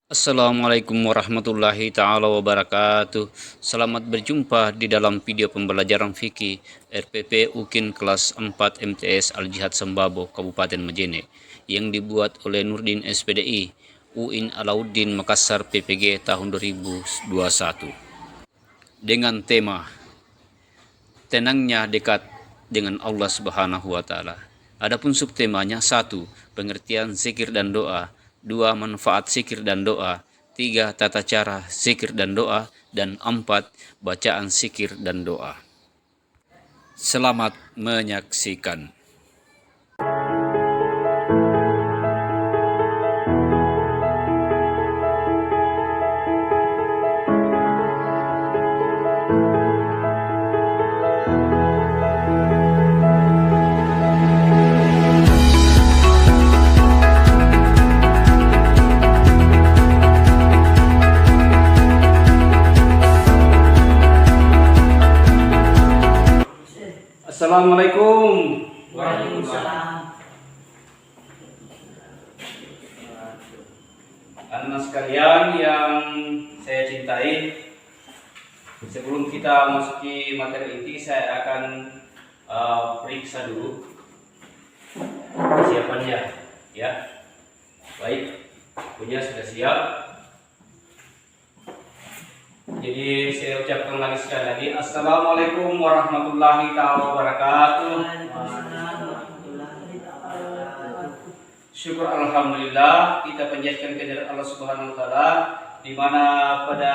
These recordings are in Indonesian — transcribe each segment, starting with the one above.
Assalamualaikum warahmatullahi ta'ala wabarakatuh. Selamat berjumpa di dalam video pembelajaran fikih RPP UKIN kelas 4 MTS Al-Jihad Sembabo Kabupaten Majene yang dibuat oleh Nurdin SPDI UIN Alauddin Makassar PPG tahun 2021 dengan tema tenangnya dekat dengan Allah Subhanahu wa taala. Adapun subtemanya: 1. Pengertian zikir dan doa. 2. Manfaat zikir dan doa. 3. Tata cara zikir dan doa. Dan 4. Bacaan zikir dan doa. Selamat menyaksikan. Assalamualaikum. Waalaikumsalam. Anak sekalian yang saya cintai, sebelum kita masuki materi inti, saya akan periksa dulu kesiapannya, ya. Baik, punya sudah siap. Jadi saya ucapkan lagi sekali lagi, Assalamualaikum warahmatullahi wabarakatuh. Syukur alhamdulillah kita panjatkan kehadirat Allah Subhanahu wa taala, di mana pada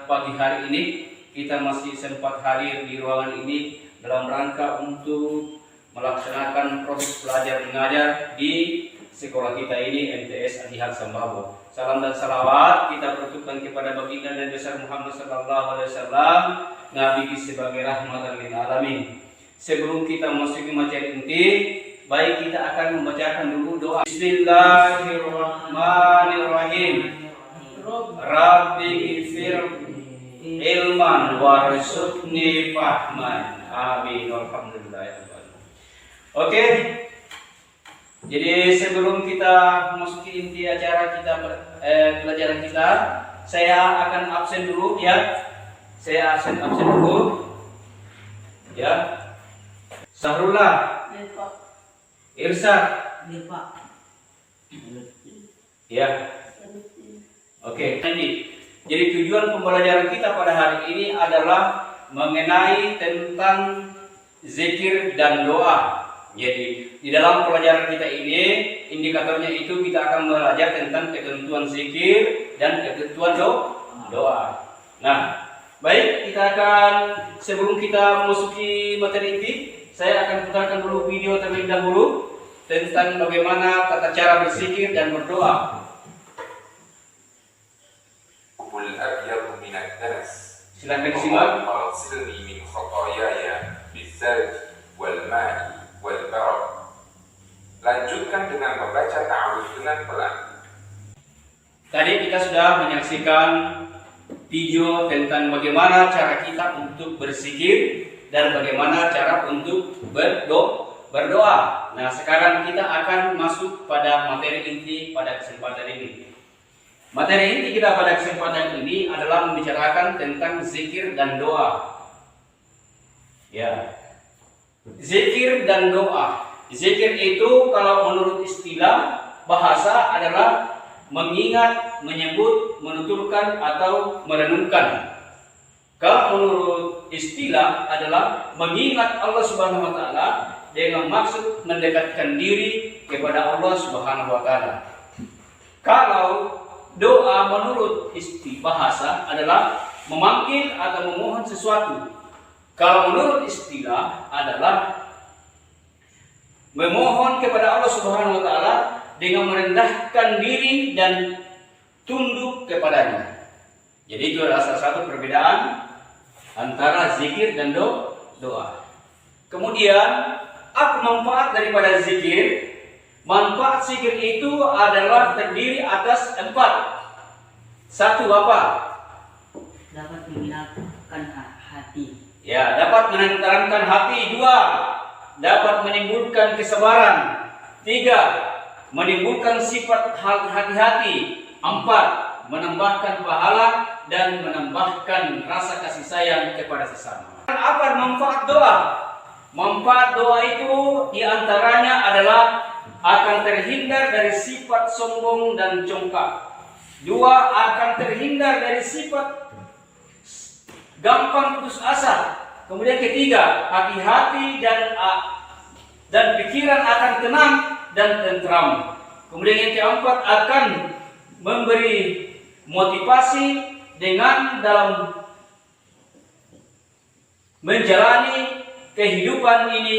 pagi hari ini kita masih sempat hadir di ruangan ini dalam rangka untuk melaksanakan proses belajar mengajar di sekolah kita ini MTS Al-Jihad Sembabo. Salam dan salawat kita peruntukkan kepada baginda Nabi besar Muhammad sallallahu alaihi wasallam, Nabi sebagai rahmatan lil alamin. Sebelum kita masuk ke materi inti, baik kita akan membacakan dulu doa. Bismillahirrahmanirrahim. Rabbi ighfir ilman warzuqni fahman. Amin. Alhamdulillah. Oke. Jadi sebelum kita masuki inti acara kita pelajaran kita, saya akan absen dulu ya. Saya absen dulu. Ya. Sahrullah. Irsyad. Ya. Oke. Jadi tujuan pembelajaran kita pada hari ini adalah mengenai tentang zikir dan doa. Jadi di dalam pelajaran kita ini indikatornya itu kita akan belajar tentang ketentuan zikir dan ketentuan doa. Nah, baik, kita akan sebelum kita memasuki materi inti, saya akan putarkan dulu video terlebih dahulu tentang bagaimana tata cara berzikir dan berdoa. Silakan disimak. Lanjutkan dengan membaca ta'awudz dengan pelan. Tadi kita sudah menyaksikan video tentang bagaimana cara kita untuk berzikir dan bagaimana cara untuk berdoa. Nah, sekarang kita akan masuk pada materi inti pada kesempatan ini. Materi inti kita pada kesempatan ini adalah membicarakan tentang zikir dan doa. Ya. Zikir dan doa. Zikir itu kalau menurut istilah bahasa adalah mengingat, menyebut, menuturkan atau merenungkan. Kalau menurut istilah adalah mengingat Allah Subhanahu wa taala dengan maksud mendekatkan diri kepada Allah Subhanahu wa taala. Kalau doa menurut istilah bahasa adalah memanggil atau memohon sesuatu. Kalau menurut istilah adalah memohon kepada Allah Subhanahu wa taala dengan merendahkan diri dan tunduk kepadanya. Jadi itu adalah salah satu perbedaan antara zikir dan doa. Kemudian, apa manfaat daripada zikir? Manfaat zikir itu adalah terdiri atas 4. 1 apa? Dapat menyenangkan hati. Ya, dapat menenteramkan hati. 2, dapat menimbulkan kesabaran. 3, menimbulkan sifat hati-hati. 4, menambahkan pahala dan menambahkan rasa kasih sayang kepada sesama. Apa manfaat doa? Manfaat doa itu diantaranya adalah akan terhindar dari sifat sombong dan congkak. Dua, akan terhindar dari sifat gampang putus asa. Kemudian ketiga, hati-hati dan pikiran akan tenang dan tentram. Kemudian yang keempat, akan memberi motivasi dengan dalam menjalani kehidupan ini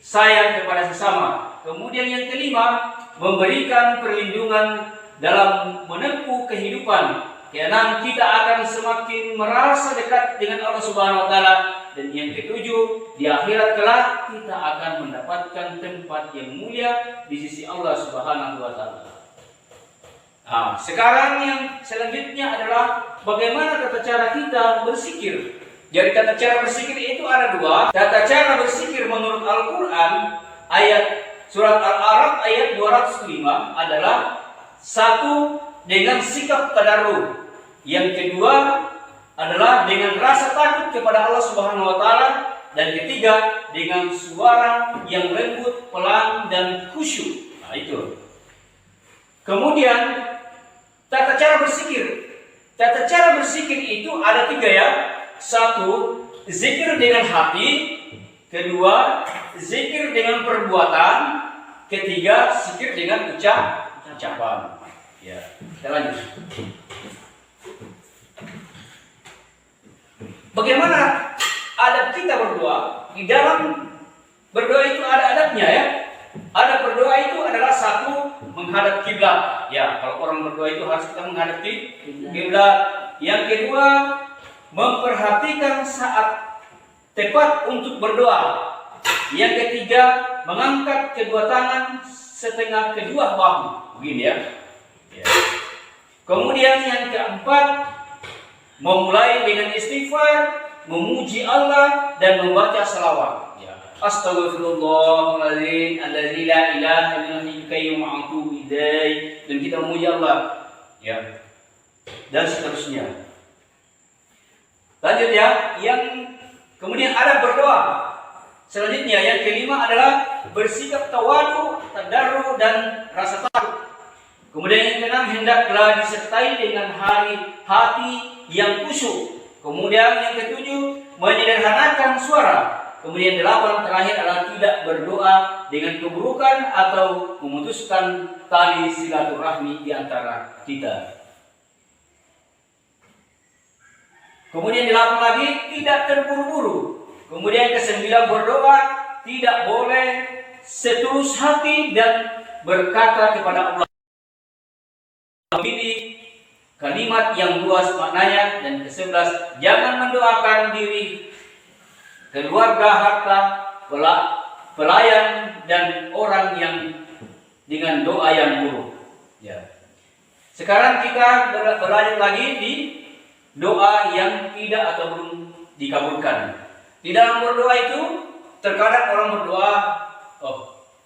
sayang kepada sesama. Kemudian yang kelima, memberikan perlindungan dalam menempuh kehidupan. Keenam, kita akan semakin merasa dekat dengan Allah Subhanahu wa taala. Dan yang ketujuh, di akhirat kelak kita akan mendapatkan tempat yang mulia di sisi Allah Subhanahu wa taala. Nah, sekarang yang selanjutnya adalah bagaimana tata cara kita berzikir. Jadi tata cara berzikir itu ada dua. Tata cara berzikir menurut Al-Quran surat Al-A'raf ayat 205 adalah satu, dengan sikap tadarruf. Yang kedua adalah dengan rasa takut kepada Allah Subhanahu wa taala, dan ketiga dengan suara yang lembut, pelan dan khusyuk. Nah, itu. Kemudian tata cara berzikir. Tata cara berzikir itu ada tiga ya. Satu, zikir dengan hati. Kedua, zikir dengan perbuatan. Ketiga, zikir dengan ucapan. Ya, kita lanjut. Bagaimana adab kita berdoa? Di dalam berdoa itu ada adabnya ya. Adab berdoa itu adalah satu, menghadap kiblat. Ya, kalau orang berdoa itu harus kita menghadap kiblat. Yang kedua, memperhatikan saat tepat untuk berdoa. Yang ketiga, mengangkat kedua tangan setengah kedua bahu. Begini ya. Kemudian yang keempat, memulai dengan istighfar, memuji Allah dan membaca salawat. Astaghfirullahaladzim alladzi la ilaha illa huwal qayyum wa atubu ilaih. Dan kita memuji Allah. Ya. Dan seterusnya. Lanjut ya, yang kemudian ada berdoa. Selanjutnya yang kelima adalah bersikap tawadu, tadarru dan rasa takut. Kemudian yang keenam, hendaklah disertai dengan hati yang khusyuk. Kemudian yang ketujuh, menyederhanakan suara. Kemudian delapan, terakhir adalah tidak berdoa dengan keburukan atau memutuskan tali silaturahmi di antara kita. Kemudian delapan lagi, tidak terburu-buru. Kemudian kesembilan, berdoa tidak boleh setulus hati dan berkata kepada Allah. Ini kalimat yang luas maknanya. Dan ke-11, jangan mendoakan diri, keluarga, harta, pelayan dan orang yang dengan doa yang buruk. Ya. Sekarang kita berlanjut lagi di doa yang tidak atau belum dikabulkan. Di dalam berdoa itu terkadang orang berdoa,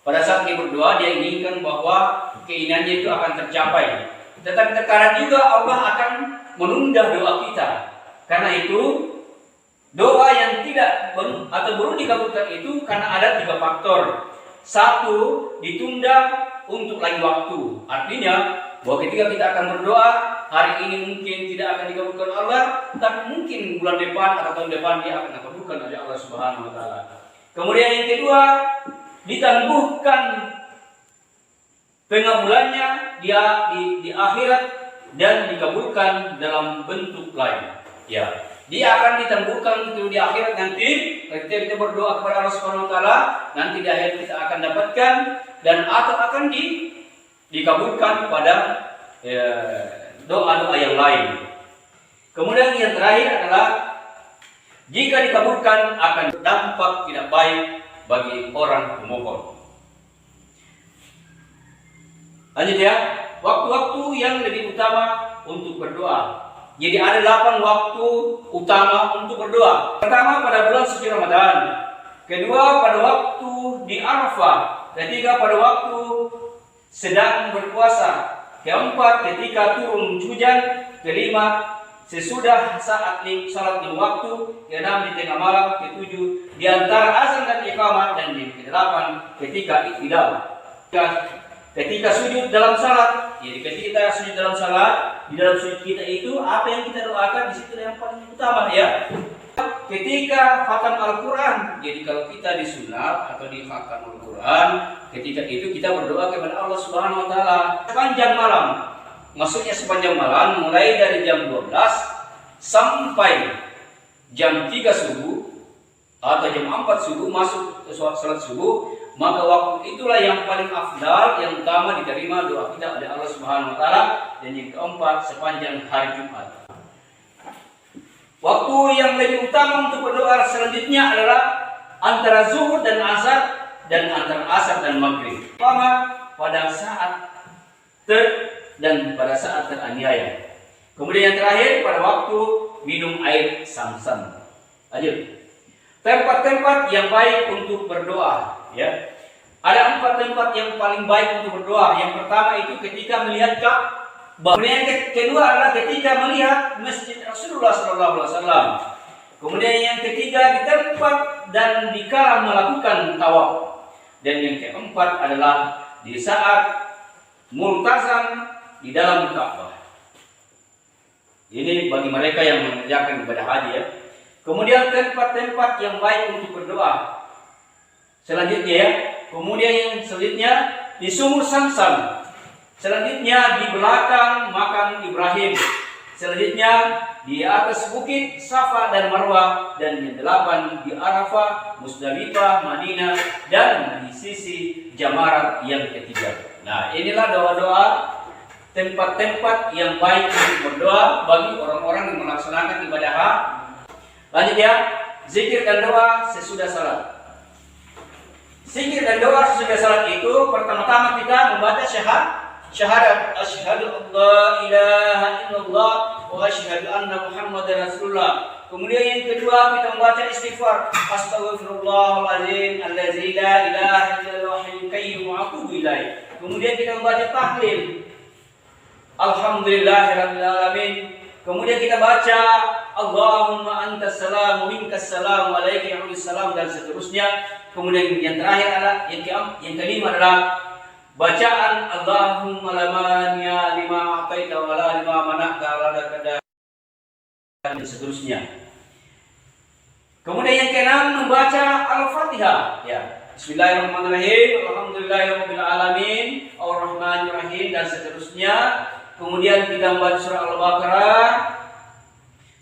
pada saat dia berdoa dia inginkan bahwa keinginannya itu akan tercapai. Tetapi terkadang juga Allah akan menunda doa kita. Karena itu doa yang tidak atau belum dikabulkan itu karena ada tiga faktor. Satu, ditunda untuk lain waktu. Artinya bahwa ketika kita akan berdoa, hari ini mungkin tidak akan dikabulkan Allah, tapi mungkin bulan depan atau tahun depan dia akan dikabulkan oleh Allah Subhanahu wa taala. Kemudian yang kedua, ditangguhkan pengabulannya di akhirat dan dikabulkan dalam bentuk lain. Ya, dia akan ditangguhkan itu di akhirat nanti ketika kita berdoa kepada Allah Subhanahu wa taala, nanti di akhirat kita akan dapatkan dan atau akan dikabulkan pada doa-doa yang lain. Kemudian yang terakhir adalah jika dikabulkan akan berdampak tidak baik bagi orang pemohon. Lanjut ya, waktu-waktu yang lebih utama untuk berdoa. Jadi ada 8 waktu utama untuk berdoa. Pertama pada bulan suci Ramadan. Kedua pada waktu di Arafah. Ketiga pada waktu sedang berpuasa. keempat ketika turun hujan, kelima sesudah saat salat 5 waktu, keenam di tengah malam, ketujuh di antara azan dan iqamah, dan yang kedelapan ketika iktidal. Ketika sujud dalam salat, jadi ketika kita sujud dalam salat, di dalam sujud kita itu apa yang kita doakan, di situ yang paling utama ya. Ketika khatam Al-Quran, jadi kalau kita disunat atau dikhatam Al-Quran, ketika itu kita berdoa kepada Allah Subhanahu Wa Taala sepanjang malam. Maksudnya sepanjang malam, mulai dari jam 12 sampai jam 3 subuh atau jam 4 subuh masuk salat subuh, maka waktu itulah yang paling afdal, yang utama diterima doa kita oleh Allah Subhanahu Wa Taala. Dan yang keempat sepanjang hari Jumat. Waktu yang lebih utama untuk berdoa selanjutnya adalah antara zuhur dan asar, dan antara asar dan maghrib. Pertama pada saat dan pada saat teraniaya. Kemudian yang terakhir pada waktu minum air Zam-Zam. Lanjut. Tempat-tempat yang baik untuk berdoa, ya. Ada 4 tempat yang paling baik untuk berdoa. Yang pertama itu ketika melihat Ka'bah. Kemudian yang kedua adalah ketika melihat Masjid Rasulullah SAW. Kemudian yang ketiga di tempat dan dikala melakukan tawaf. Dan yang keempat adalah di saat multazam di dalam Ka'bah. Ini bagi mereka yang mengerjakan ibadah haji ya. Kemudian tempat-tempat yang baik untuk berdoa. Selanjutnya ya. Kemudian yang selanjutnya di sumur Zam-Zam. Selanjutnya di belakang makam Ibrahim. Selanjutnya di atas bukit Safa dan Marwah. Dan yang 8 di Arafah, Musdalifah, Madinah, dan di sisi Jamarat yang ketiga. Nah, inilah doa-doa tempat-tempat yang baik untuk berdoa bagi orang-orang yang melaksanakan ibadah haji. Lanjut ya, zikir dan doa sesudah salat. Zikir dan doa sesudah salat itu pertama-tama kita membaca syahadat asyhadu an la ilaha illallah wa asyhadu anna muhammadar rasulullah. Kemudian yang kedua kita membaca istighfar, astaghfirullahaladzim allazi la ilaha illallah hayyul qayyum wa atubu ilaih. Kemudian kita membaca tahlil, alhamdulillahirabbil alamin. Kemudian kita baca Allahumma antas salam minkas salam wa alaika salam, dan seterusnya. Kemudian yang terakhir adalah yang kelima adalah bacaan Allahumma la mani'a lima a'taita wa la lima mana'ta wa la qada, dan seterusnya. Kemudian yang keenam membaca Al-Fatihah ya. Bismillahirrahmanirrahim, alhamdulillahirabbil alamin, arrahmanirrahim, dan seterusnya. Kemudian kita membaca surah Al-Baqarah,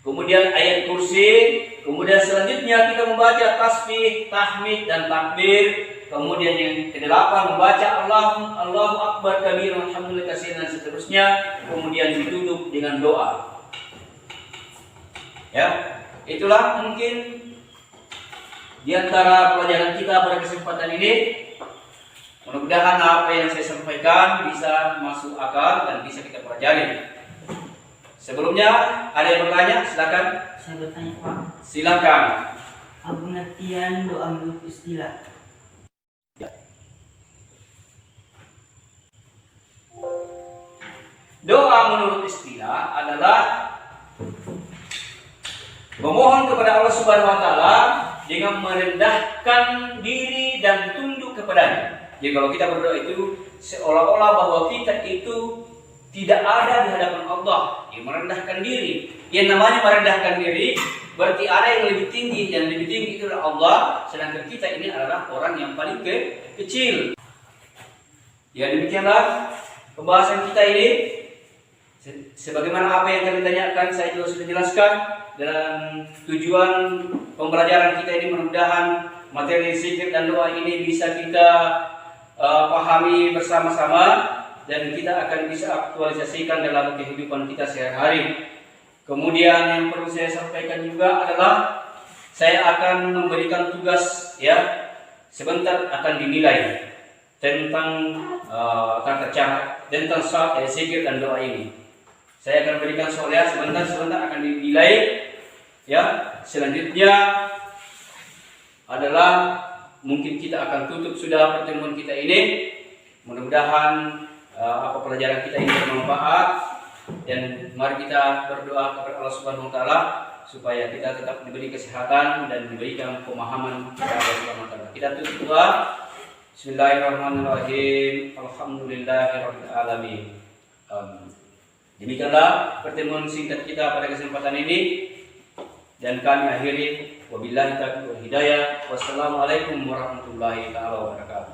kemudian ayat kursi, kemudian selanjutnya kita membaca tasbih, tahmid, dan takbir. Kemudian yang ke-8 membaca Allahu Akbar kabir walhamdulillah katsir, dan seterusnya. Kemudian ditutup dengan doa. Ya, itulah mungkin di antara pelajaran kita pada kesempatan ini. Mudah-mudahan apa yang saya sampaikan bisa masuk akal dan bisa kita pelajari. Sebelumnya ada yang bertanya, silakan. Saya bertanya Pak. Silakan. Pengertian doa menurut istilah. Doa menurut istilah adalah memohon kepada Allah Subhanahu Wa Taala dengan merendahkan diri dan tunduk kepadanya. Jadi kalau kita berdoa itu seolah-olah bahwa kita itu tidak ada di hadapan Allah, yang merendahkan diri. Yang namanya merendahkan diri berarti ada yang lebih tinggi, yang lebih tinggi itu adalah Allah, sedangkan kita ini adalah orang yang paling kecil. Ya, demikianlah pembahasan kita ini. Sebagaimana apa yang kami tanyakan, saya juga sudah jelaskan. Dan tujuan pembelajaran kita ini mudah-mudahan materi zikir dan doa ini bisa kita pahami bersama-sama, dan kita akan bisa aktualisasikan dalam kehidupan kita sehari-hari. Kemudian yang perlu saya sampaikan juga adalah saya akan memberikan tugas ya, sebentar akan dinilai tentang tata cara tentang salat, zikir dan doa ini. Saya akan berikan soal ya, sebentar akan dinilai ya. Selanjutnya adalah mungkin kita akan tutup sudah pertemuan kita ini. Mudah-mudahan apa pelajaran kita ini bermanfaat, dan mari kita berdoa kepada Allah Subhanahu wa taala supaya kita tetap diberi kesehatan dan diberikan pemahaman kepada Allah Subhanahu wa taala. Kita tutup doa. Bismillahirrahmanirrahim. Alhamdulillahirabbil alamin. Demikianlah pertemuan singkat kita pada kesempatan ini, dan kami akhiri wabillahi taufiq wal hidayah. Wassalamualaikum warahmatullahi wabarakatuh.